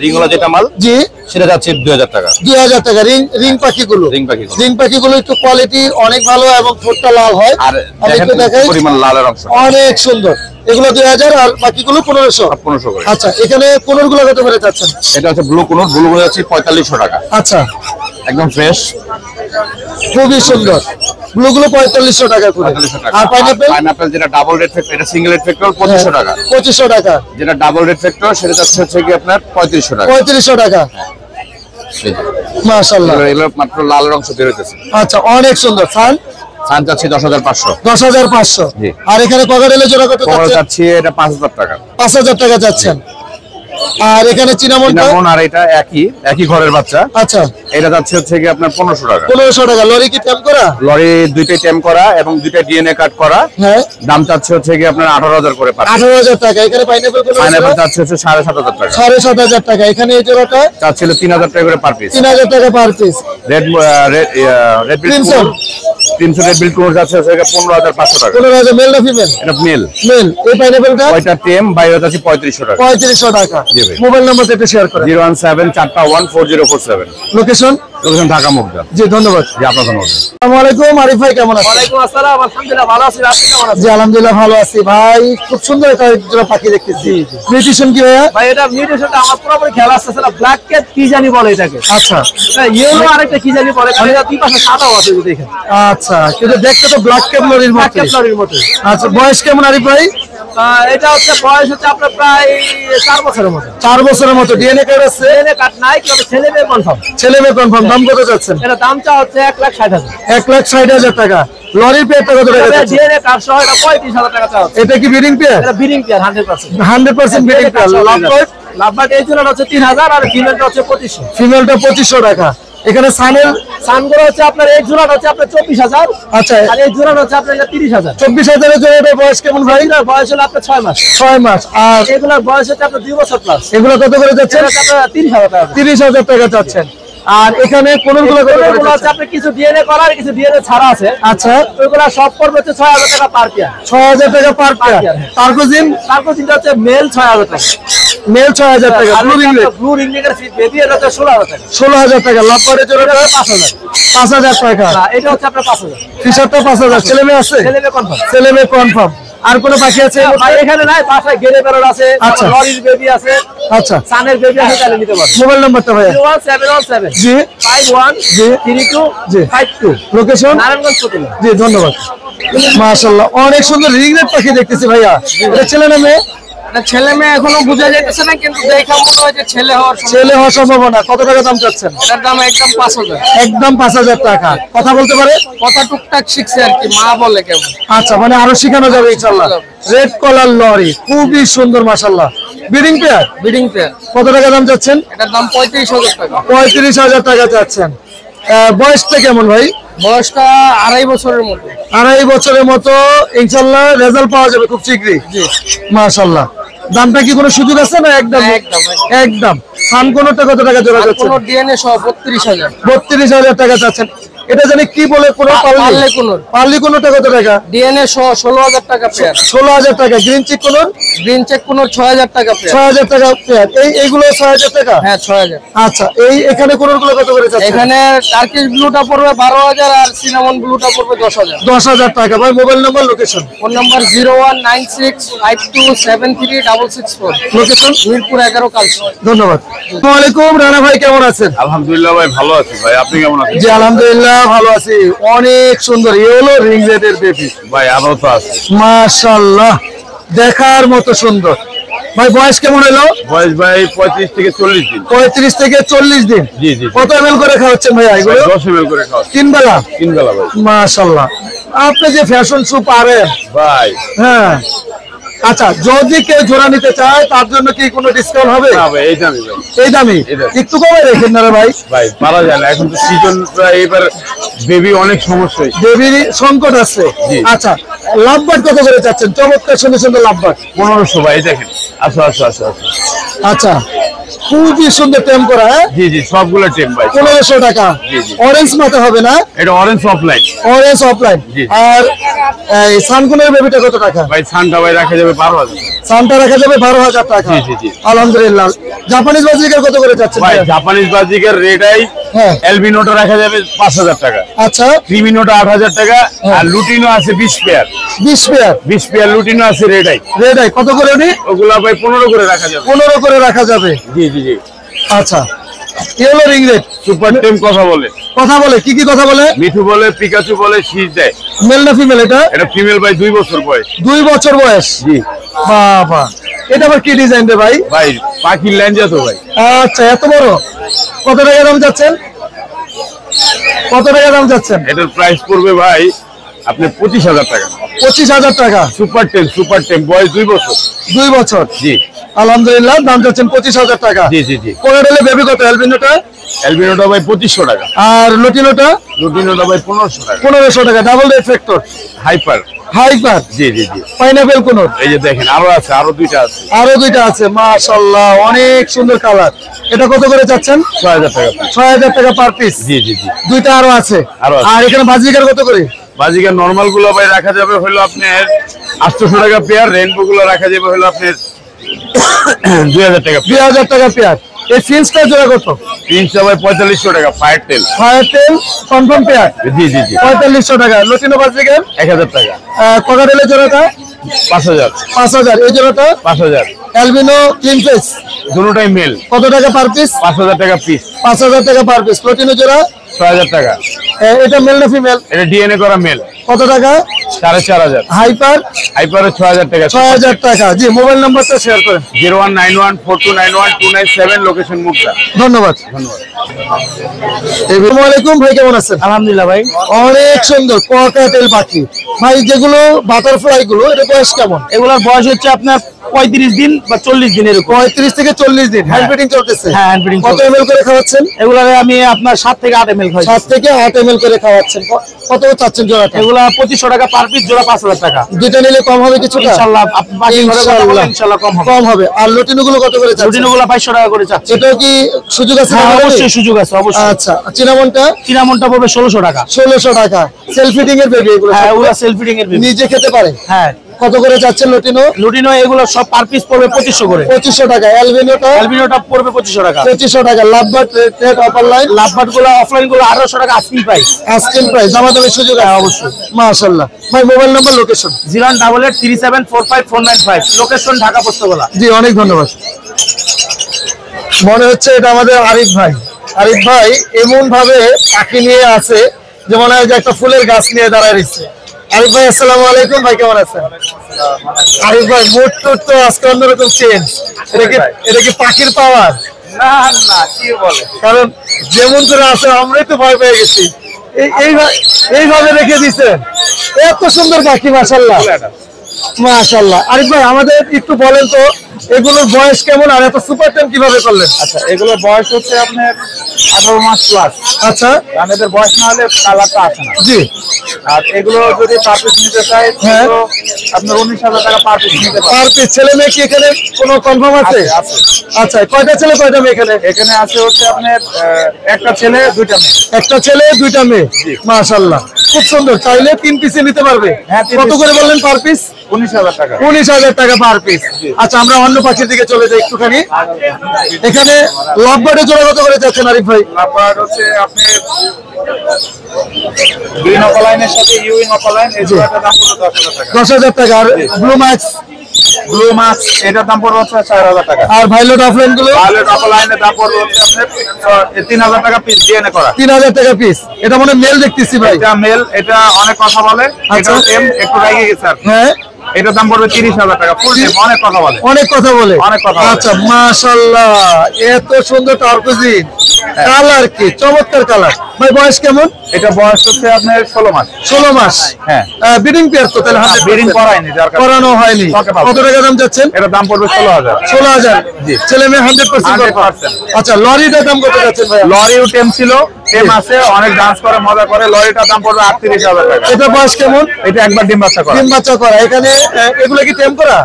রিংওয়ালা যেটা মাল, জি, সেটা যাচ্ছে 2,000 টাকা। 2,000 টাকা। রিং পাখিগুলো? রিং পাখিগুলো। রিং পাখিগুলো একটু কোয়ালিটি অনেক ভালো এবং ঠোঁটটা লাল হয়। আর আমি দেখেন একটু দেখাই, পরিমাণ লালের অংশ অনেক সুন্দর। এগুলো 2,000 আর বাকিগুলো 1500। 1500 করে। আচ্ছা, এখানে কোনগুলো কত করে চাচ্ছেন? এটা হচ্ছে ব্লু কোন, ব্লু গুলো যাচ্ছে 4500 টাকা। আচ্ছা, একদম ফ্রেশ, খুবই সুন্দর। ব্লুগুলো 4500 টাকা করে। 4500 টাকা। আর পাইনাপেল? পাইনাপেল যেটা ডাবল রেড ফ্যাক্টর, এটা সিঙ্গেল রেড ফ্যাক্টর 2500 টাকা। 2500 টাকা। যেটা ডাবল রেড ফ্যাক্টর সেটা যাচ্ছে হচ্ছে কি আপনার 3500 টাকা। 3500 টাকা। এই যে, মাশাআল্লাহ। এগুলো মাত্র লালের অংশ বের হইতেছে। আচ্ছা, অনেক সুন্দর। সান? সান যাচ্ছে 10,500। 10,500। জি। আর এখানে ককাটেলের জোড়া কত খরচ চাচ্ছেন? যাচ্ছে এটা 5,000 টাকা। 5,000 টাকা যাচ্ছেন। আর এখানে চিনামনটা? চিনামন আর এটা একই ঘরের বাচ্চা। আচ্ছা, এটা যাচ্ছে হচ্ছে কি আপনার 1500 টাকা। 1500 টাকা। লরি কি ট্যাপ করা? লরি দুইটাই টেম করা এবং দুইটাই ডিএনএ কাট করা। হ্যাঁ। দাম চাচ্ছে হচ্ছে কি আপনার 18,000 করে পার। 18,000 টাকা। এখানে পাইনাপেল কত? পাইনাপল চাচ্ছে হচ্ছে 7,500 টাকা। 7,500 টাকা। এখানে এই জোড়াটা চাচ্ছিল 3,000 টাকা করে পার পিস। 3,000 টাকা পার পিস। রেড রেড বিল Crimson? 300 রেড বিল কোর্স যাচ্ছে হচ্ছে 15,500 টাকা। 15,000। মেল না ফিমেল? এটা মেল। মেল। এই পাইনাপেলটা? ওইটা টেম বাইরে যাচ্ছে 3500 টাকা। 3500 টাকা। জি ভাই। মোবাইল নাম্বারটা একটু শেয়ার করেন। 017414047। লোকেশন? লোকেশন ঢাকা মুগদা। জি, ধন্যবাদ। জি, আপনার ধন্যবাদ। আসসালামু আলাইকুম, আরিফ ভাই কেমন আছেন? ওয়ালাইকুম আসসালাম, আলহামদুলিল্লাহ ভালো আছি। আপনি কেমন আছেন? জি, আলহামদুলিল্লাহ ভালো আছি ভাই। খুব সুন্দর একটা জোড়া পাখি দেখতেছি। মিউটেশন কি ভাইয়া? ভাই এটা মিউটেশনটা আমার পুরোপুরি খেলা আসতেছে না। ব্ল্যাক ক্যাট কি জানি বলে এটাকে। আচ্ছা, ইয়েলো আরেকটা কি জানি বলে। খালি দুই পাশে সাদাও আছে দেখেন। আচ্ছা, কিন্তু দেখতে তো ব্ল্যাক ক্যাপ লরির ব্ল্যাক মতো। ক্যাট লরির মতো। আচ্ছা, বয়স কেমন আরিফ ভাই? এটা হচ্ছে বয়স হচ্ছে আপনার প্রায় 4 বছরের মতো। 4 বছরের মতো। ডিএনএ কার্ড আছে? ডিএনএ কার্ড নাই, তবে ছেলে মেয়ে কনফার্ম। ছেলে মেয়ে কনফার্ম। দাম কত যাচ্ছেন? এটা দামটা হচ্ছে 1,60,000। 1,60,000 টাকা। লরির পেয়ারটা কত টাকা যাচ্ছে? ডিএনএ কার্ড সহ এটা 35,000 টাকা চাওয়া হচ্ছে। এটা কি ব্রিডিং পেয়ার? এটা breeding pair 100%। 100% breeding pair. Lovebird এই জোড়াটা হচ্ছে 3,000 আর ফিমেলটা হচ্ছে 2500। ফিমেলটা 2500 টাকা। এখানে সানের সানগুলো হচ্ছে আপনার এই জোড়াটা হচ্ছে আপনার 24,000। আচ্ছা, আর এই জোড়াটা হচ্ছে আপনার 30,000। 24,000 এর জন্য এটা বয়স কেমন ভাই? এটার বয়স হলো আপনার 6 মাস। 6 মাস। আর এগুলোর বয়স হচ্ছে আপনার 2 বছর প্লাস। এগুলো কত করে যাচ্ছে? এটা হচ্ছে আপনার 30,000 টাকা। 30,000 টাকা চাচ্ছেন। আর এখানে কোনগুলো কত করে এগুলো হচ্ছে যাচ্ছে? আপনার কিছু ডিএনএ করা আর কিছু ডিএনএ ছাড়া আছে। আচ্ছা, ওইগুলো সব পড়বে হচ্ছে 6,000 টাকা পার পেয়ার। 6,000 টাকা পার পেয়ার। টার্কোজিন? টার্কোজিনটা হচ্ছে মেল 6,000 টাকা। মেল 6,000 টাকা। Blue ringlet? ব্লু রিংলেটের বেবি এটা হচ্ছে 16,000 টাকা। 16,000 টাকা। লাভবার্ডের জন্য 5,000। 5,000 টাকা। না, এটা হচ্ছে আপনার 5,000। ফিশারটা 5,000। ছেলে মেয়ে আছে? ছেলে মেয়ে কনফার্ম। ছেলে মেয়ে কনফার্ম। আর কোনো পাখি আছে? ভাই এখানে নাই, বাসায় গেরে বেরোর আছে, আচ্ছা। লরির বেবি আছে, আচ্ছা, সানের বেবি আছে, তাহলে নিতে পারবেন। মোবাইল নাম্বারটা ভাইয়া? 01717 জি 51 জি 32 জি। 52। লোকেশন? নারায়ণগঞ্জ পটিলা। জি, ধন্যবাদ। মাশাআল্লাহ, অনেক সুন্দর রিংনেট পাখি দেখতেছি ভাইয়া। এটা ছেলে না মেয়ে? ছেলে মেয়ে এখনো বোঝা যাইতেছে না, কিন্তু দেখা মনে হয় যে ছেলে হওয়ার ছেলে হওয়ার সম্ভাবনা। কত টাকা দাম চাচ্ছেন? এটার দাম একদম 5,000। একদম 5,000 টাকা। কথা বলতে পারে? কথা টুকটাক শিখছে আর কি, মা বলে কেমন। আচ্ছা, মানে আরো শেখানো যাবে ইনশাআল্লাহ। রেড কলার লরি, খুবই সুন্দর মাশাআল্লাহ। Breeding pair? Breeding pair. কত টাকা দাম চাচ্ছেন? এটার দাম 35,000 টাকা। 35,000 টাকা চাচ্ছেন। বয়সটা কেমন ভাই? বয়সটা 2.5 বছরের মতো। 2.5 বছরের মতো। ইনশাআল্লাহ রেজাল্ট পাওয়া যাবে খুব শীঘ্রই। জি। মাশাআল্লাহ। দামটা কি কোনো সুযোগ আছে না একদম? একদম। একদম। সান কোনটা কত টাকা জোড়া যাচ্ছে? কোন ডিএনএ সহ 32,000। 32,000 টাকা চাচ্ছেন। এটা জানি কি বলে? কোন পারলে কোনোর। পার্লি কোনটা কত টাকা? ডিএনএ সহ 16,000 টাকা পেয়ার। 16,000 টাকা। গ্রিন চিক কোন? গ্রিন চেক কোনোর 6,000 টাকা পেয়ার। 6,000 টাকা পেয়ার। এইগুলো 6,000 টাকা? হ্যাঁ 6,000। আচ্ছা, এখানে কোনগুলো কত করে চাচ্ছেন? এখানে টার্কিশ ব্লুটা পড়বে 12,000 আর সিনামন ব্লুটা পড়বে 10,000। 10,000 টাকা। ভাই mobile number, location? Phone number 019652736664। Location? Mirpur 11 Kalshi. ধন্যবাদ। আসসালামু আলাইকুম। রানা ভাই কেমন আছেন? আলহামদুলিল্লাহ ভাই, ভালো আছি ভাই। আপনি কেমন আছেন? জি আলহামদুলিল্লাহ ভালো আছি। অনেক সুন্দর ইয়েলো রিংলেটের বেবি ভাই আরো তো আছে। মাশাআল্লাহ, দেখার মতো সুন্দর। ভাই বয়স কেমন হলো? বয়স ভাই 35 থেকে 40 দিন। 35 থেকে 40 দিন। জি জি। কত ml করে খাওয়াচ্ছেন ভাইয়া এগুলো? 10 ml করে খাওয়া। 3 বেলা? 3 বেলা ভাই। মাশাআল্লাহ, আপনি যে ফ্যাশন শো পারেন ভাই হ্যাঁ। আচ্ছা, যদি কেউ জোড়া নিতে চায় তার জন্য কি কোনো ডিসকাউন্ট হবে? না ভাই, এই দামি ভাই। এই দামি? এই দামি। একটু কমে রেখেন না রে ভাই। ভাই পারা যায় না, এখন তো সিজন প্রায়, এবার বেবি অনেক সমস্যা। বেবির সংকট আছে। জি। আচ্ছা, লাভবার্ড কত করে চাচ্ছেন? চমৎকার সুন্দর সুন্দর লাভবার্ড। 1500 ভাই, দেখেন। আসো আসো আসো আসো। আচ্ছা, খুবই সুন্দর টেম করা। হ্যাঁ, জি জি, সবগুলো টেম ভাই। 1500 টাকা। জি, জি। অরেঞ্জ মাথা হবে না? এটা অরেঞ্জ অফলাইন। Orange offline. জি। আর এই সানকুনের বেবিটা কত টাকা? ভাই সানটা ভাই রাখা যাবে 12,000। সানটা রাখা যাবে 12,000 টাকা। জি, জি, জি। আলহামদুলিল্লাহ। জাপানিজ বাজিকার কত করে চাচ্ছেন ভাই ভাইয়া? জাপানিজ বাজিকের রেড আই হ্যাঁ। এলবিনোটা রাখা যাবে 5,000 টাকা। আচ্ছা, ক্রিমিনোটা 8,000 টাকা। আর লুটিনো আছে 20 পেয়ার। 20 পেয়ার। 20 পেয়ার লুটিনো আছে রেড আই। রেড আই কত করে উনি? ওগুলা ভাই 15 করে রাখা যাবে। 15 করে রাখা যাবে। জি জি জি। আচ্ছা, ইয়েলো রিং রেড সুপার টেম কথা বলে। কথা বলে? কি কি কথা বলে? মিঠু বলে, পিকাচু বলে, শীষ দেয়। মেল না ফিমেল এটা? এটা ফিমেল ভাই, 2 বছর বয়স। 2 বছর বয়স। জি বাবা, এটা আবার কি ডিজাইন রে ভাই? ভাই পাখির ল্যাঞ্জা তো ভাই। আচ্ছা, এত বড়। কত টাকা দাম যাচ্ছেন? কত টাকা দাম যাচ্ছেন? এটার প্রাইস পড়বে ভাই আপনি 25,000 টাকা। 25,000 টাকা। সুপার টেম বয়স 2 বছর। 2 বছর। জি আলহামদুলিল্লাহ, দাম যাচ্ছেন 25,000 টাকা। জি জি জি। কোয়াডেলে বেবি কত? অ্যালবিনোটা? অ্যালবিনোটা ভাই 2500 টাকা। আর লুটিনোটা? লুটিনোটা ভাই 1500 টাকা। 1500 টাকা। Double red factor, hyper. Hyper, জি জি জি। পাইনাপেল কোন? এই যে দেখেন, আরো আছে, আরো 2টা আছে। আরো 2টা আছে। মাশাআল্লাহ, অনেক সুন্দর কালার। এটা কত করে চাচ্ছেন? 6,000 টাকা। 6,000 টাকা পার পিস। জি জি জি। 2টা আরো আছে। আরো আছে। আর এখানে বাজিকার কত করে? বাজিকার নরমাল গুলো ভাই রাখা যাবে হলো আপনার 800 টাকা পেয়ার। রেইনবো গুলো রাখা যাবে হলো আপনার 2,000 টাকা। 2,000 টাকা পেয়ার। এই ফিন্সটা জোড়া কত? প্রিন্সটা ভাই 4500 টাকা। Fire tail. Fire tail confirm pair. জি জি জি। 4500 টাকা। লুটিনো বাজিকার 1000 টাকা। কোকাটেলের জোড়াটা 5,000। 5,000। এই জোড়াটা 5,000। অ্যালবিনো ক্লিন ফেস দুটোটাই মেল। কত টাকা পার পিস? 5,000 টাকা পিস। 5,000 টাকা পার পিস। লুটিনো জোড়া 6000 টাকা। এটা মেল না ফিমেল? এটা ডিএনএ করা মেল। কত টাকা? 4500। হাইপার? হাইপারে 6000 টাকা। 6000 টাকা। জি, মোবাইল নাম্বারটা শেয়ার করেন। 019142912297, লোকেশন মুগদা। ধন্যবাদ। আসসালামু আলাইকুম ভাই, কেমন আছেন? আলহামদুলিল্লাহ ভাই। অনেক সুন্দর ককাটেল পাখি ভাই, যেগুলো বাটারফ্লাই গুলো, এটা বয়স কেমন? এগুলোর বয়স হচ্ছে আপনার 35 দিন বা 40 দিন এরকম। 35 থেকে 40 দিন। হ্যান্ড ফিডিং চলতেছে? হ্যাঁ, হ্যান্ড ফিডিং। কত ml করে খাওয়াচ্ছেন? এগুলার আমি আপনার 7 থেকে 8 ml খাই। 7 থেকে 8 ml করে খাওয়াচ্ছেন। কত চাচ্ছেন জোড়াটা? এগুলা 2500 টাকা পার পিস, জোড়া 5000 টাকা। দুইটা নিলে কম হবে কিছুটা? ইনশাআল্লাহ ইনশাআল্লাহ কম হবে। কম হবে। আর লটিনো গুলো কত করে চাচ্ছেন? লটিনো গুলো 500 টাকা করে চাচ্ছি। এটাও কি সুযোগ আছে? হ্যাঁ, অবশ্যই সুযোগ আছে, অবশ্যই। আচ্ছা, চিনামনটা? চিনামনটা পড়বে 1600 টাকা। 1600 টাকা। সেলফ ফিডিং এর বেবি এগুলো? হ্যাঁ, ওগুলা সেলফ ফিডিং এর বেবি। নিজে খেতে পারে? হ্যাঁ। কত করে চাচ্ছেন লটিনো? লটিনো এগুলো সব পার পিস পড়বে 2500 করে। 2500 টাকা। অ্যালবিনোটা? অ্যালবিনোটা পড়বে 2500 টাকা। 2500 টাকা। Lovebird rate offer line? Lovebird গুলো অফলাইন গুলো 1800 টাকা আস্কিং প্রাইস। Asking price. দামাদামির সুযোগ আছে? অবশ্যই। মাশাআল্লাহ। ভাই mobile number, location? 01887454995, location Dhaka Postogola. জি, অনেক ধন্যবাদ। মনে হচ্ছে এটা আমাদের আরিফ ভাই। আরিফ ভাই এমন ভাবে পাখি নিয়ে আছে যে মনে হয় যে একটা ফুলের গাছ নিয়ে দাঁড়ায় রয়েছে। আরিফ ভাই আসসালামু আলাইকুম, ভাই কেমন আছেন? আরিফ ভাই মুড টুড তো আজকে অন্যরকম চেঞ্জ। এটা কি পাখির পাওয়ার? না না, কি বলে, কারণ যেমন করে আছে আমরাই তো ভয় পেয়ে গেছি। এইভাবে রেখে দিচ্ছেন, এত সুন্দর পাখি, মাশাআল্লাহ মাশাআল্লাহ। আরিফ ভাই আমাদের একটু বলেন তো এগুলোর বয়স কেমন, আর এত সুপার টেম কিভাবে করলেন? আচ্ছা, এগুলোর বয়স হচ্ছে আপনার 18 মাস প্লাস। আচ্ছা, এদের বয়স না হলে কালারটা আসে না। জি। আর এগুলো যদি পার পিস নিতে চাই, হ্যাঁ, আপনার 19,000 টাকা পার পিস নিতে পারেন। Per piece. ছেলে মেয়ে কি এখানে কোনো কনফার্ম আছে? আছে। আচ্ছা, কয়টা ছেলে কয়টা মেয়ে এখানে? এখানে আছে হচ্ছে আপনার একটা ছেলে 2টা মেয়ে। একটা ছেলে 2টা মেয়ে। মাশাআল্লাহ, খুব সুন্দর। চাইলে 3 পিসে নিতে পারবে? হ্যাঁ, 3 কত পিস। করে বললেন পার পিস? 19,000 টাকা। 19,000 টাকা পার পিস। আচ্ছা, আমরা অন্য পাখির দিকে চলে যাই একটুখানি। এখানে লাভবার্ডের জোড়া কত করে যাচ্ছেন আরিফ ভাই? লাভবার্ড হচ্ছে আপনি গ্রিন অপালাইনের সাথে ইউইং অপালাইন, এই জোড়াটার দাম পড়বে 10,000 টাকা। 10,000 টাকা। আর ব্লু ম্যাক্স? ব্লু মাক্স এটার দাম পড়বে হচ্ছে 4,000 টাকা। আর ভাইলট অফলাইন গুলো? ভায়োলেট অপালাইনের দাম পড়বে হচ্ছে আপনার 3,000 টাকা পিস ডিএনএ করা। 3,000 টাকা পিস। এটা মনে মেল দেখতেছি ভাই। এটা মেল, এটা অনেক কথা বলে। এটা টেম একটু রেগে গেছে আর কি। হ্যাঁ, এটার দাম পড়বে 30,000 টাকা। ফুল টেম, অনেক কথা বলে। অনেক কথা বলে? অনেক কথা বলে। আচ্ছা, মাশাআল্লাহ, এত সুন্দর টার্কোজিন কালার, কি চমৎকার কালার। ভাই বয়স কেমন? এটা বয়স হচ্ছে আপনার 16 মাস। 16 মাস। হ্যাঁ। বিডিং পেয়ার তো তাহলে? ব্রিডিং করায়নি, যার কারণে করানো হয়নি। শখে পাবো। কত টাকা দাম যাচ্ছেন? এটার দাম পড়বে 16,000। 16,000। জি। ছেলে মেয়ে 100%? 100%। আচ্ছা, লরিটার দাম কত যাচ্ছেন ভাই? লরিও টেম ছিল, টেম আছে, অনেক ডান্স করে মজা করে। লরিটার দাম পড়বে 38,000 টাকা। এটা বয়স কেমন? এটা একবার ডিম বাচ্চা করা। ডিম বাচ্চা করা। এখানে এগুলো কি টেম করা?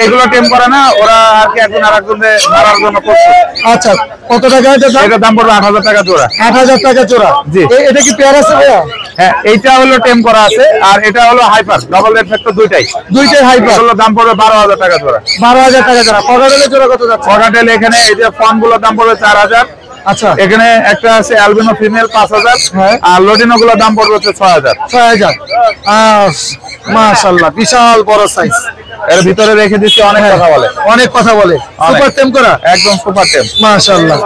এগুলো টেম করে না, ওরা আর কি একজন আরেকজনের মারার জন্য করছে। আচ্ছা, কত টাকা এটা দাম? এটার দাম পড়বে 8,000 টাকা জোড়া। 8,000 টাকা জোড়া। জি। এটা কি পেয়ার আছে ভাইয়া? হ্যাঁ, এইটা হলো টেম করা আছে, আর এটা হলো হাইপার ডাবল রেড ফ্যাক্টর, দুইটাই। দুইটাই হাইপার। এগুলোর দাম পড়বে 12,000 টাকা জোড়া। 12,000 টাকা জোড়া। ককাটেলের জোড়া কত যাচ্ছে? ককাটেল এখানে এই যে ফর্ম গুলোর দাম পড়বে 4,000। আচ্ছা, এখানে একটা আছে অ্যালবিনো ফিমেল 5,000। হ্যাঁ। আর লোডিনো গুলোর দাম পড়বে হচ্ছে 6,000। 6,000। মাশাআল্লাহ, বিশাল বড় সাইজ। এর ভিতরে রেখে দিচ্ছি, অনেক কথা বলে। অনেক কথা বলে। সুপার টেম করা? একদম সুপার টেম। মাশাআল্লাহ।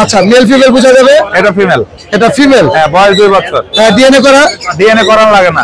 আচ্ছা, মেল ফিমেল বোঝা যাবে? এটা ফিমেল। এটা ফিমেল। হ্যাঁ, বয়স 2 বছর। ডিএনএ করা? ডিএনএ করানো লাগে না,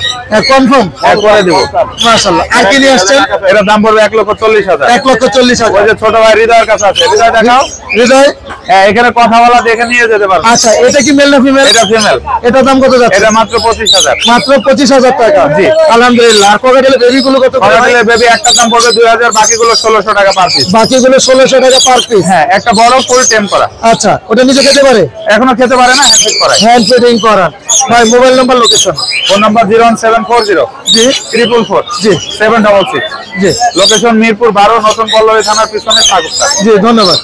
কনফার্ম? করে দিব। মাশাআল্লাহ। আর কি নিয়ে আসছেন? এটার দাম পড়বে 1,40,000। 1,40,000। ওই যে ছোট ভাই হৃদয়ের কাছে আছে, হৃদয় দেখাও। হৃদয়? হ্যাঁ, এখানে কথা বলা দেখে নিয়ে যেতে পারবে। আচ্ছা, এটা কি মেল না ফিমেল? এটা ফিমেল। এটার দাম কত যাচ্ছে? এটা মাত্র 25,000। মাত্র 25,000 টাকা। জি। আলহামদুলিল্লাহ। আর ককাটেলের বেবি গুলো কত করে? ককাটেলের বেবি একটা দাম পড়বে 2,000, বাকিগুলো 1,600 টাকা পার পিস। বাকিগুলো 1,600 টাকা পার পিস। হ্যাঁ, একটা বড় ফুল টেম করা। আচ্ছা, ওটা নিজে খেতে পারে? এখনো খেতে পারে না, হ্যান্ড ফিড করায়। হ্যান্ড ফিডিং করা। ভাই mobile number, location? Phone number 01740 জি 444 জি 766। জি লোকেশন মিরপুর 12, নতুন পল্লবী থানার পিছনে সাগরটা। জি, ধন্যবাদ।